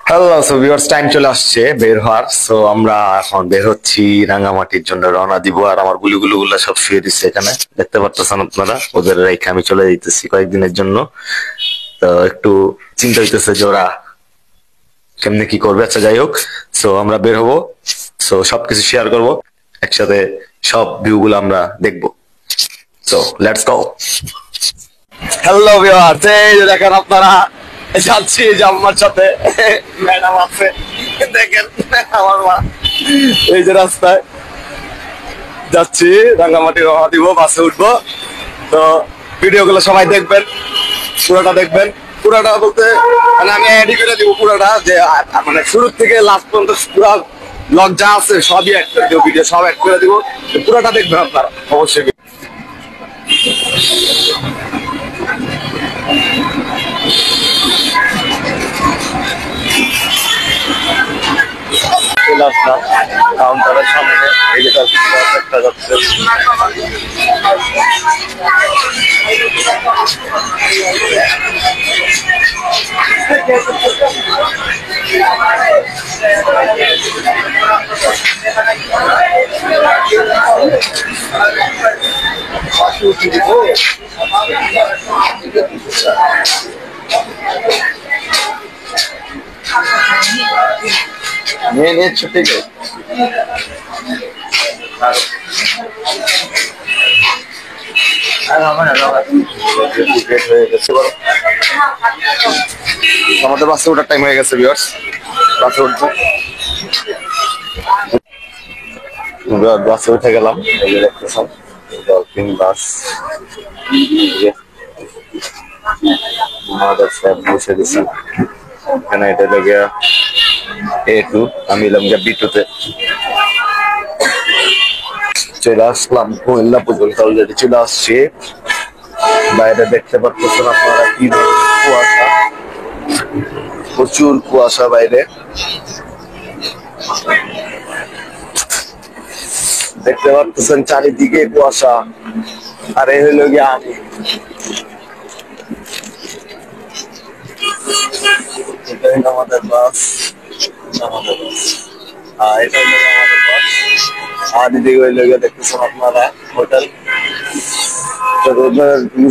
Hello, so viewers, time চলে আসছে বের হওয়ার। সো আমরা এখন বের হচ্ছি, রাঙামাটির জন্য রওনা দিব। আর আমার গুলিগুলো গুলা সব শুয়ে দিচ্ছে এখানে, দেখতে পারতেছেন আপনারা। ওদের রেখে আমি চলে যাইতেছি কয়েকদিনের জন্য। তো একটু চিন্তা হইতেছে যে ওরা কেমনে কি করবে। আচ্ছা, যাই হোক, সো আমরা বের হবো। সো সবকিছু শেয়ার করব একসাথে, সব ভিউ গুলো আমরা দেখবো। So let's go. Hello viewers, এই যে দেখেন আপনারা, যাচ্ছি যে আমার সাথে ম্যাডাম আছে, দেখেন আমার মা। এই যে রাস্তায় যাচ্ছি, রাঙ্গামাটি রওনা দিব, বাসে উঠবো। তো ভিডিও গুলো সবাই দেখবেন, পুরোটা দেখবেন। পুরোটা বলতে মানে আমি এডি করে দিব পুরোটা, যে মানে শুরু থেকে লাস্ট পর্যন্ত পুরো ব্লগ যা আছে সবই অ্যাড করে দিব, ভিডিও সব অ্যাড করে দিব। পুরোটা দেখবেন আপনারা অবশ্যই। চলে আসলাম কাউন্টারের সামনে। এই যে একটা যাচ্ছে, নিয়ে ছুটি গেছে। আমাদের বাসে ওঠার টাইম হয়ে গেছে ভিউয়ার্স, বাসে উঠবো। বাসে উঠে গেলাম। এই যে দেখতেছেন ডলফিন বাস, আমাদের স্যার বসে দিচ্ছেন এখানে। এটা লেগে A2, আমি এলাম গিয়ে B2 তে। চলে আসলাম কুমিল্লা পর্যন্ত, অলরেডি চলে আসছি। বাইরে দেখতে পাচ্ছেন আপনারা কি কুয়াশা, প্রচুর কুয়াশা বাইরে দেখতে পাচ্ছেন, চারিদিকে কুয়াশা। আর এই হইল গিয়ে আমি, এটা হইল আমাদের বাস, আমাদের বাস। এটা হইল আমাদের বাস। আর এদিকে হইল গিয়ে দেখতেছেন আপনারা হোটেল।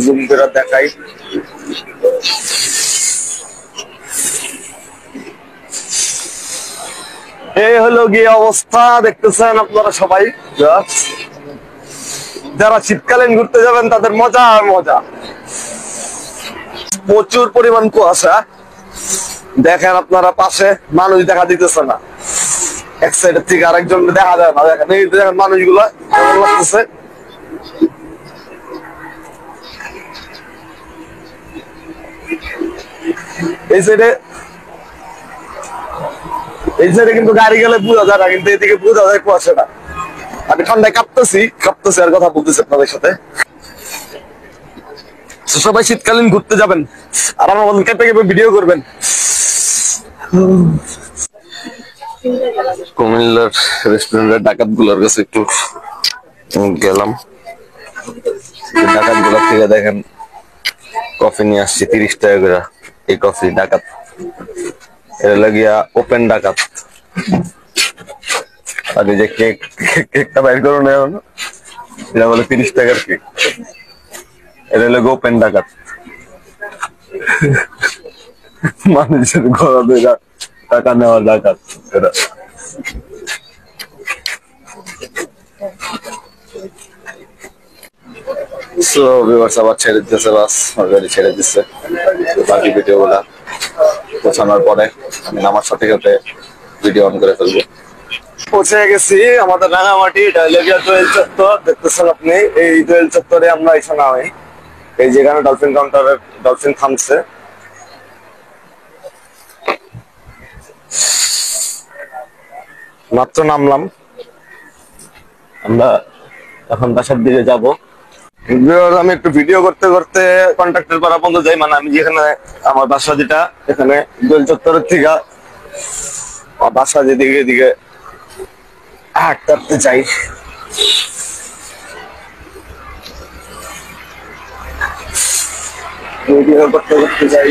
জুম করে দেখাই, এই হলো গিয়ে অবস্থা দেখতেছেন আপনারা সবাই। যারা শীতকালীন ঘুরতে যাবেন তাদের মজা আর মজা। প্রচুর পরিমাণ কুয়াশা, দেখেন আপনারা পাশে মানুষ দেখা দিতেছে না, এক সাইডের থেকে আরেকজন দেখা যায় না। দেখেন এই দেখেন মানুষগুলো কেমন লাগতেছে। এই সাইডে কিন্তু গাড়ি গেলে বোঝা যায় না, কিন্তু এদিকে বোঝা যায় কুয়াশাটা। আমি ঠান্ডায় কাঁপতেছি আর কথা বলতেছি আপনাদের সাথে। সবাই শীতকালীন ঘুরতে যাবেন আর আমার মতন কেঁপে কেঁপে ভিডিও করবেন। কুমিল্লার রেস্টুরেন্টের ডাকাত গুলোর কাছে একটু গেলাম। ডাকাত গুলোর থেকে দেখেন কফি নিয়ে আসছি 30 টাকা করে। এই কফি ডাকাত, এটা লাগিয়া ওপেন ডাকাত। আর এই যে কেকটা বাইর করো না, এটা বলে 30 টাকার কেক। এটা লাগে ওপেন ডাকাত। মানুষের ঘোরা ধরে টাকা নেওয়া ডাকাত এরা। সো ভিউয়ার্স, আবার ছেড়ে দিতেছে বাস, অলরেডি ছেড়ে দিচ্ছে। বাকি ভিডিও গুলা পৌঁছানোর পরে আমি নামার সাথে সাথে ভিডিও অন করে ফেলবো। পৌঁছে গেছি আমাদের রাঙামাটি, দোয়েল চত্বর দেখতেছেন আপনি। এই দোয়েল চত্বরে আমরা এসে নামাই, এই যেখানে ডলফিন কাউন্টারের ডলফিন থামছে। মাত্র নামলাম, আমরা এখন বাসার দিকে যাব। আমি একটু ভিডিও করতে করতে কন্ট্রাক্টর পাড়া পর্যন্ত যাই, মানে আমি যেখানে আমার বাসা, যেটা এখানে দোল চত্বরের থেকে বাসা যেদিকে এদিকে হাঁটতে চাই। ভিডিও করতে করতে যাই।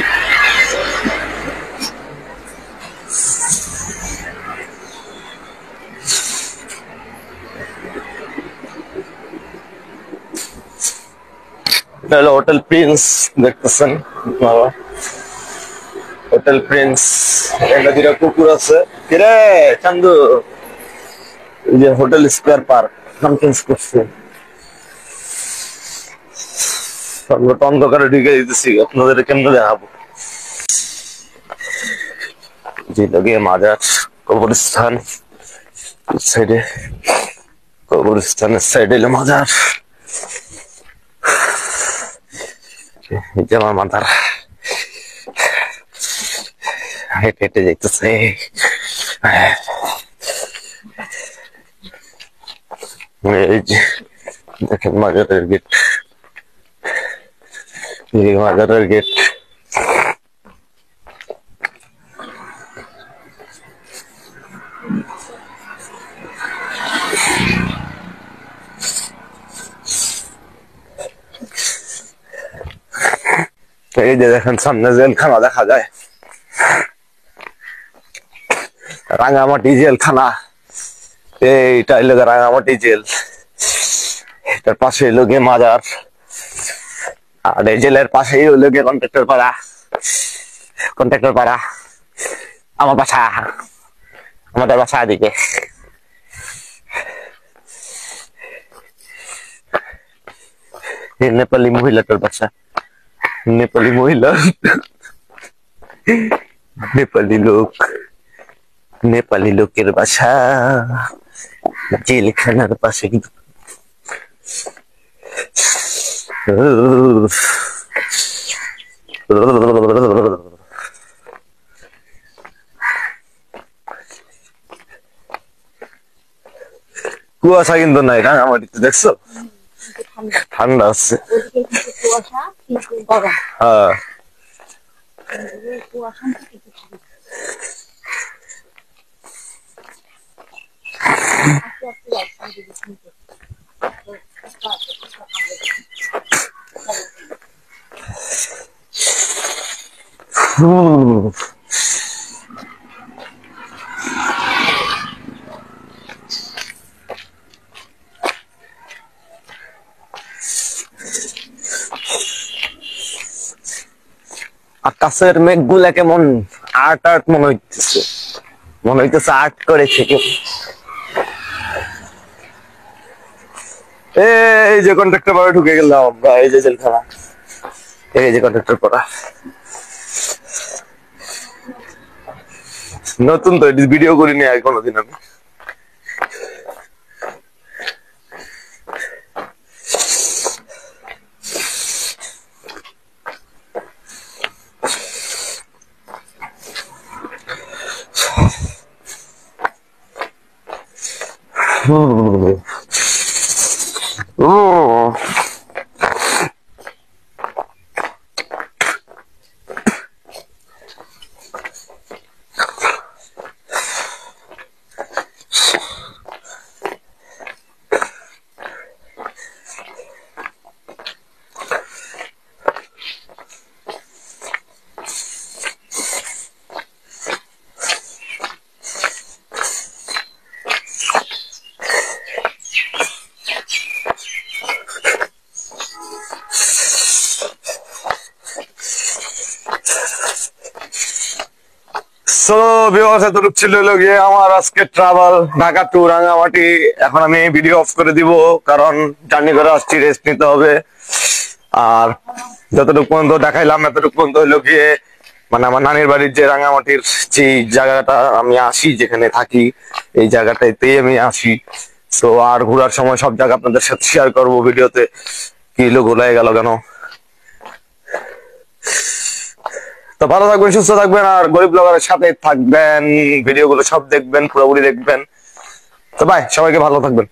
হলো হোটেল প্রিন্স, দেখতেছেন বাবা, হোটেল প্রিন্স। এখানে দুটা কুকুর আছে। কিরে চান্দু, এই যে হোটেল স্কয়ার পার্ক নাম চেঞ্জ করছে। সর্বত অন্ধকারে ঢুকে দিতেছি, আপনাদের কেমনে দেখাবো। যে লগে মাজার কবরস্থান, সাইডে কবরস্থানের সাইডে হলো মাজার। এই যে আমার মাজার, হেঁটে হেঁটে যাইতেছে। এই যে দেখেন মাজারের গেট, এই মাজারের গেট। এই যে দেখেন সামনে জেলখানা দেখা যায়, রাঙামাটি জেলখানা। এইটা হইলো রাঙামাটি জেল, এটার পাশে হইলো গিয়ে মাজার, আর এই জেলের পাশেই হইলো গিয়ে কন্ট্রাক্টর পাড়া। কন্ট্রাক্টর পাড়া আমার বাসা, আমাদের বাসা এদিকে। নেপালি মহিলাটার বাসা, নেপালি মহিলা, নেপালি লোক, নেপালি লোকের বাসা জেলখানার পাশে। কিন্তু কুয়াশা কিন্তু নাই রাঙামাটিতে, দেখছো ঠান্ডা আছে। হ্যাঁ আকাশের মেঘগুলা কেমন আর্ট আর্ট মনে হইতেছে, মনে হইতেছে আর্ট করেছে কেউ। এই যে কন্ট্রাক্টর পাড়া ঢুকে গেলাম আমরা, এই যে জেলখানা, এই যে কন্ট্রাক্টর পাড়া। নতুন তো ভিডিও করিনি আর কোনোদিন আমি। সো ভিউয়ার্স, এতটুকু ছিল গিয়ে আমার আজকে ট্রাভেল ঢাকা টু রাঙামাটি। এখন আমি ভিডিও অফ করে দিব, কারণ জার্নি করে আসছি, রেস্ট নিতে হবে। আর যতটুকু পর্যন্ত দেখাইলাম এতটুকু পর্যন্ত হইলো গিয়ে মানে আমার নানির বাড়ির যে রাঙামাটির যে জায়গাটা আমি আসি, যেখানে থাকি, এই জায়গাটাতেই আমি আসি। সো আর ঘোরার সময় সব জায়গা আপনাদের সাথে শেয়ার করবো ভিডিওতে। কি হলো, ঘোলাই গেল কেন। তো ভালো থাকবেন, সুস্থ থাকবেন, আর গরিব ব্লগারের সাথে থাকবেন, ভিডিওগুলো সব দেখবেন, পুরোপুরি দেখবেন। তো ভাই, সবাইকে ভালো থাকবেন।